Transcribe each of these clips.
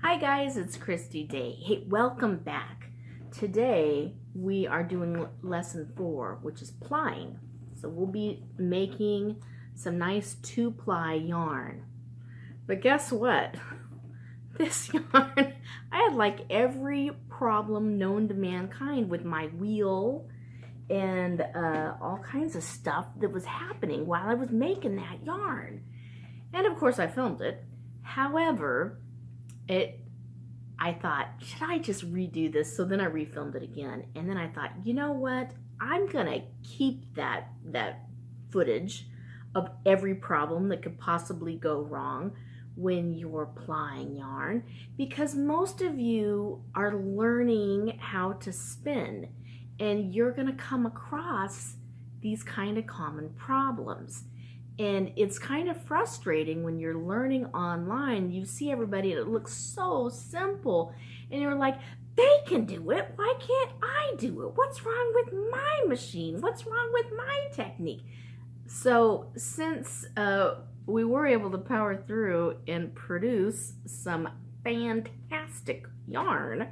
Hi guys, it's Christy Day. Hey, welcome back. Today we are doing lesson 4, which is plying. So we'll be making some nice 2-ply yarn. But guess what? This yarn, I had like every problem known to mankind with my wheel and all kinds of stuff that was happening while I was making that yarn. And of course I filmed it. However, I thought, should I just redo this? So then I refilmed it again. And then I thought, you know what? I'm gonna keep that footage of every problem that could possibly go wrong when you're plying yarn, because most of you are learning how to spin and you're gonna come across these kind of common problems. And it's kind of frustrating when you're learning online. You see everybody and it looks so simple and you're like, they can do it, why can't I do it? What's wrong with my machine? What's wrong with my technique? So since we were able to power through and produce some fantastic yarn,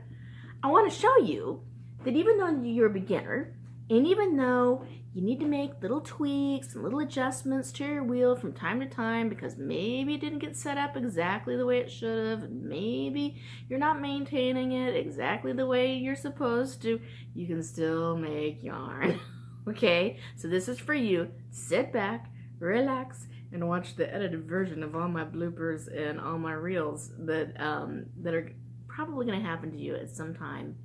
I want to show you that even though you're a beginner, and even though you need to make little tweaks and little adjustments to your wheel from time to time because maybe it didn't get set up exactly the way it should have, and maybe you're not maintaining it exactly the way you're supposed to, you can still make yarn. Okay, so this is for you. Sit back, relax, and watch the edited version of all my bloopers and all my reels that are probably going to happen to you at some time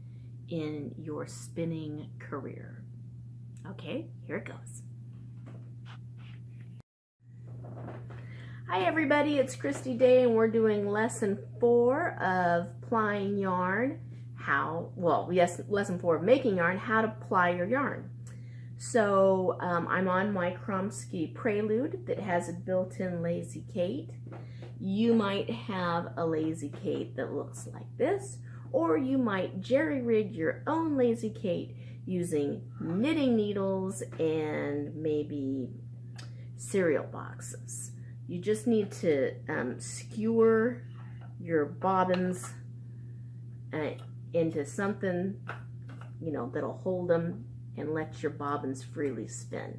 in your spinning career. Okay, here it goes. Hi everybody, it's Christy Day and we're doing lesson 4 of plying yarn. Lesson 4 of making yarn, how to ply your yarn. So I'm on my Kromsky Prelude that has a built-in Lazy Kate. You might have a Lazy Kate that looks like this, or you might jerry-rig your own Lazy Kate using knitting needles and maybe cereal boxes. You just need to skewer your bobbins into something, that'll hold them and let your bobbins freely spin.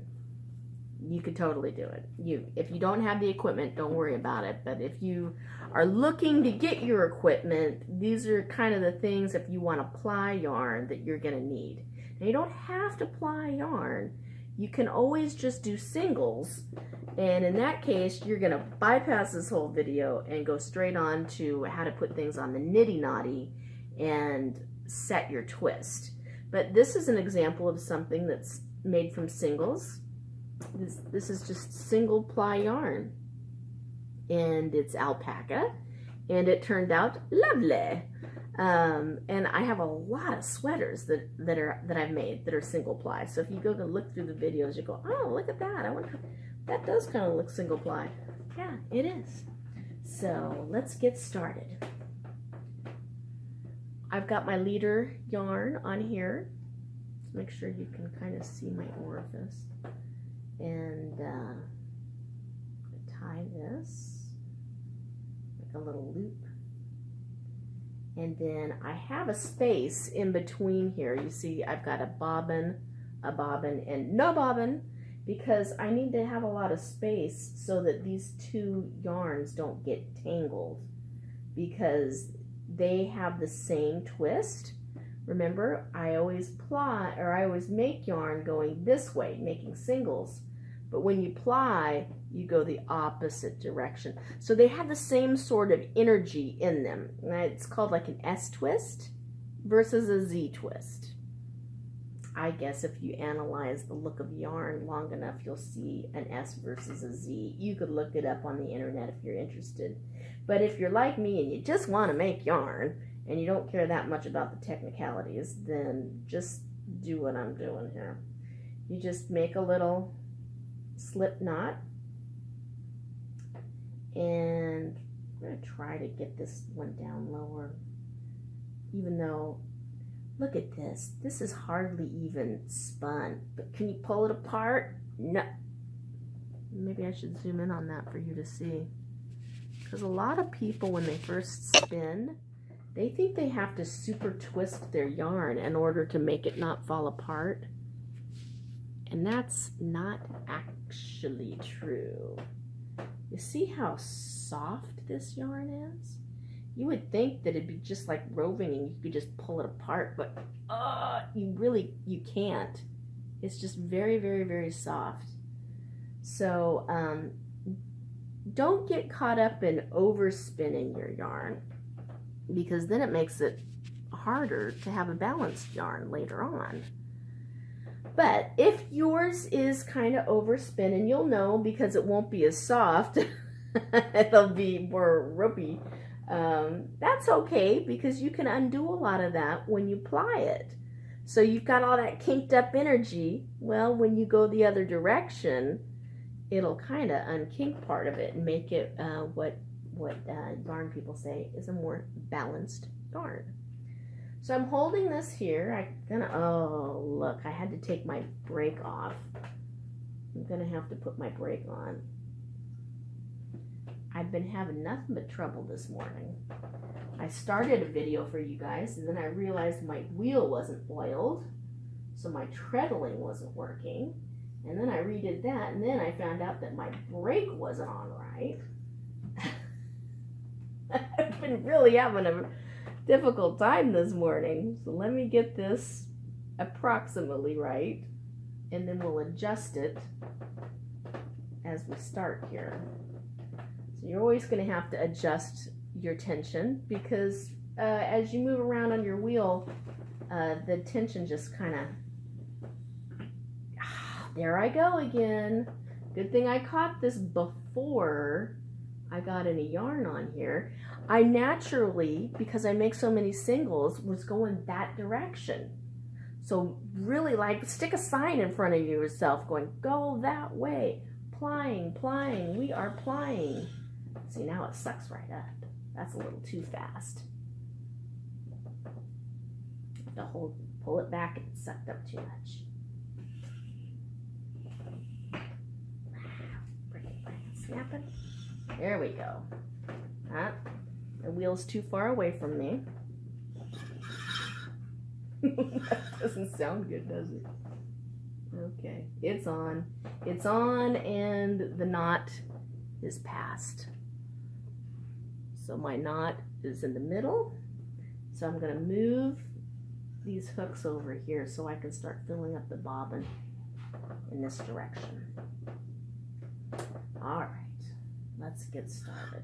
You could totally do it. If you don't have the equipment, don't worry about it. But if you are looking to get your equipment, these are kind of the things, if you want to ply yarn, that you're gonna need. Now, you don't have to ply yarn. You can always just do singles. And in that case, you're gonna bypass this whole video and go straight on to how to put things on the nitty knotty and set your twist. But this is an example of something that's made from singles. This is just single ply yarn. And it's alpaca. And it turned out lovely. And I have a lot of sweaters that I've made that are single ply. So if you go to look through the videos, you go, oh, look at that. I wonder, that does kind of look single ply. Yeah, it is. So let's get started. I've got my leader yarn on here. Let's make sure you can kind of see my orifice. And tie this like a little loop. And then I have a space in between here. You see, I've got a bobbin, and no bobbin, because I need to have a lot of space so that these two yarns don't get tangled, because they have the same twist. Remember, I always make yarn going this way, making singles. But when you ply, you go the opposite direction. So they have the same sort of energy in them. It's called like an S twist versus a Z twist. I guess if you analyze the look of yarn long enough, you'll see an S versus a Z. You could look it up on the internet if you're interested. But if you're like me and you just want to make yarn and you don't care that much about the technicalities, then just do what I'm doing here. You just make a little slip knot, and I'm going to try to get this one down lower, even though, look at this, this is hardly even spun. But can you pull it apart? No. Maybe I should zoom in on that for you to see, because a lot of people, when they first spin, they think they have to super twist their yarn in order to make it not fall apart. And that's not actually true. You see how soft this yarn is? You would think that it'd be just like roving and you could just pull it apart, but you can't. It's just very, very, very soft. So don't get caught up in overspinning your yarn, because then it makes it harder to have a balanced yarn later on. But if yours is kind of overspinning, you'll know because it won't be as soft. It'll be more ropey. That's okay, because you can undo a lot of that when you ply it. So you've got all that kinked up energy. Well, when you go the other direction, it'll kind of unkink part of it and make it what yarn people say is a more balanced yarn. So I'm holding this here. Oh look, I had to take my brake off. I'm gonna have to put my brake on. I've been having nothing but trouble this morning. I started a video for you guys, and then I realized my wheel wasn't oiled, so my treadling wasn't working. And then I redid that, and then I found out that my brake wasn't on right. I've been really having a difficult time this morning. So let me get this approximately right, and then we'll adjust it as we start here. So you're always going to have to adjust your tension, because as you move around on your wheel, the tension just kind of... There I go again. Good thing I caught this before I got any yarn on here. I naturally, because I make so many singles, was going that direction. So really, like, stick a sign in front of yourself going, go that way. Plying, plying, we are plying. See, now it sucks right up. That's a little too fast. I have to pull it back, and it's sucked up too much. Snapping. There we go. The wheel's too far away from me. That doesn't sound good, does it? Okay, it's on. It's on, and the knot is past. So my knot is in the middle. So I'm going to move these hooks over here so I can start filling up the bobbin in this direction. All right, let's get started.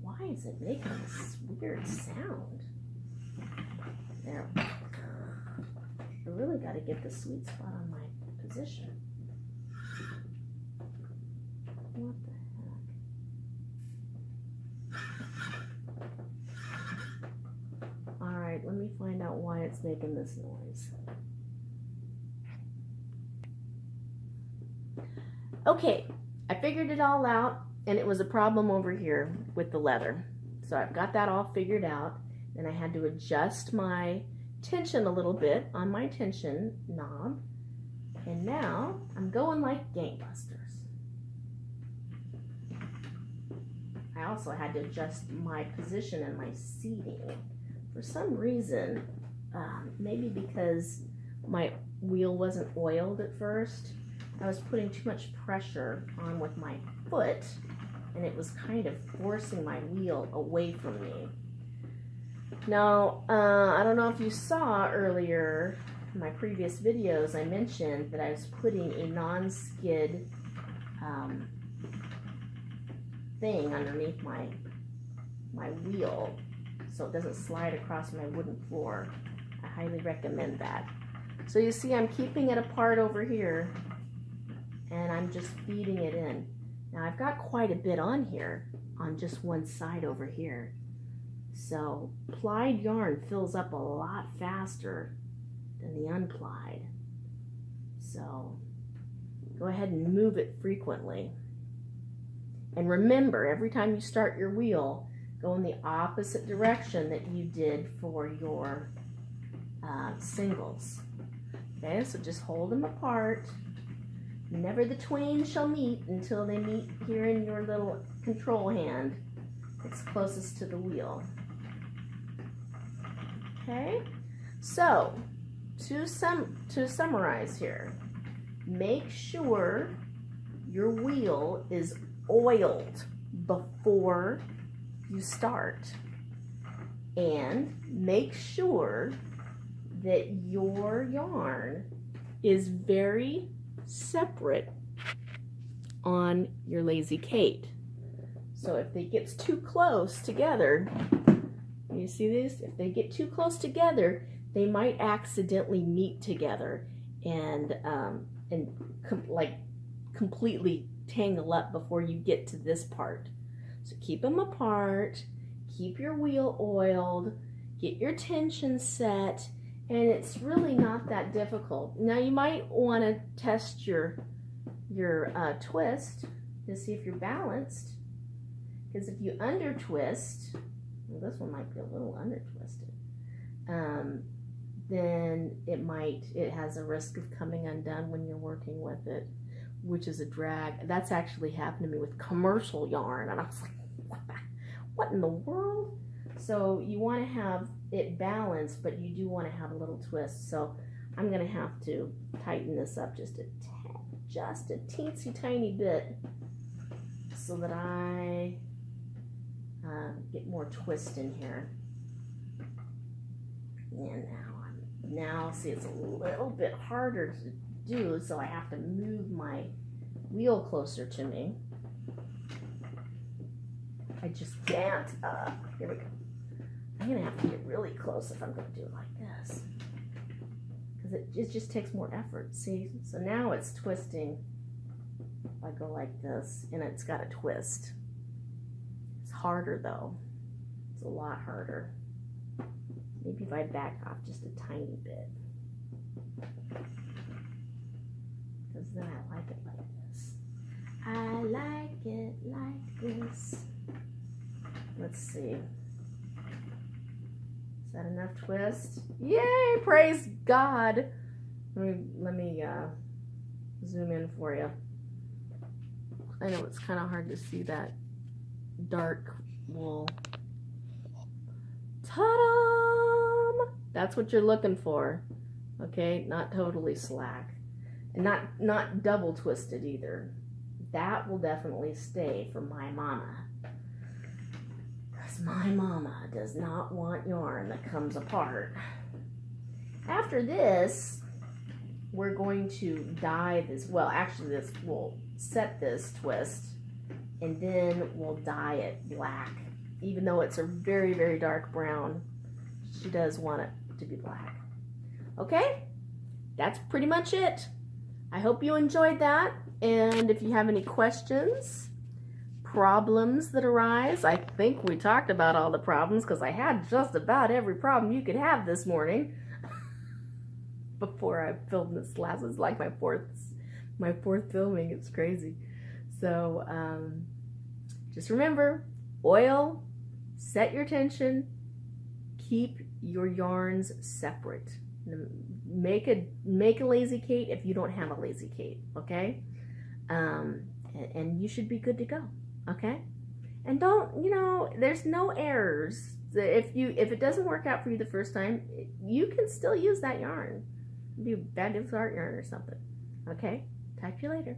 Why is it making this weird sound? There we go. I really got to get the sweet spot on my position. What the heck? All right, let me find out why it's making this noise. Okay, I figured it all out, and it was a problem over here with the leather. So I've got that all figured out, and I had to adjust my tension a little bit on my tension knob, and now I'm going like gangbusters. I also had to adjust my position and my seating. For some reason, maybe because my wheel wasn't oiled at first, I was putting too much pressure on with my foot, and it was kind of forcing my wheel away from me. Now, I don't know if you saw earlier in my previous videos, I mentioned that I was putting a non-skid thing underneath my wheel so it doesn't slide across my wooden floor. I highly recommend that. So you see I'm keeping it apart over here, and I'm just feeding it in. Now I've got quite a bit on here on just one side over here. So plied yarn fills up a lot faster than the unplied. So go ahead and move it frequently. And remember, every time you start your wheel, go in the opposite direction that you did for your singles. Okay, so just hold them apart. Never the twain shall meet until they meet here in your little control hand. It's closest to the wheel. Okay, so to summarize here, make sure your wheel is oiled before you start, and make sure that your yarn is very separate on your Lazy Kate. So if they get too close together, you see this? If they get too close together, they might accidentally meet together and like completely tangle up before you get to this part. So keep them apart, keep your wheel oiled, get your tension set, and it's really not that difficult. Now you might want to test your twist to see if you're balanced, because if you under twist, well, this one might be a little under twisted, then it has a risk of coming undone when you're working with it, which is a drag. That's actually happened to me with commercial yarn, and I was like, what in the world? So you want to have it balanced, but you do want to have a little twist. So I'm going to have to tighten this up just a teensy tiny bit so that I get more twist in here. And now see, it's a little bit harder to do, so I have to move my wheel closer to me. I just can't. Here we go. I'm gonna have to get really close if I'm gonna do it like this, because it just takes more effort. See, so now it's twisting. If I go like this, and it's got a twist. It's harder though. It's a lot harder. Maybe if I back off just a tiny bit, because then I like it like this. I like it like this. Let's see. Is that enough twist? Yay! Praise God. Let me zoom in for you. I know it's kind of hard to see that dark wool. Ta-da! That's what you're looking for. Okay, not totally slack, and not double twisted either. That will definitely stay for my mama. My mama does not want yarn that comes apart. After this, we're going to dye this. Well, actually, this will set this twist, and then we'll dye it black. Even though it's a very, very dark brown, she does want it to be black. Okay, that's pretty much it. I hope you enjoyed that, and if you have any questions, problems that arise, I think we talked about all the problems, because I had just about every problem you could have this morning before I filmed this last. It's like my fourth filming. It's crazy. So just remember, oil, set your tension, keep your yarns separate. Make a Lazy Kate if you don't have a Lazy Kate, okay? And you should be good to go. Okay, and don't, there's no errors. If it doesn't work out for you the first time, you can still use that yarn. It'd be bad art yarn or something. Okay, talk to you later.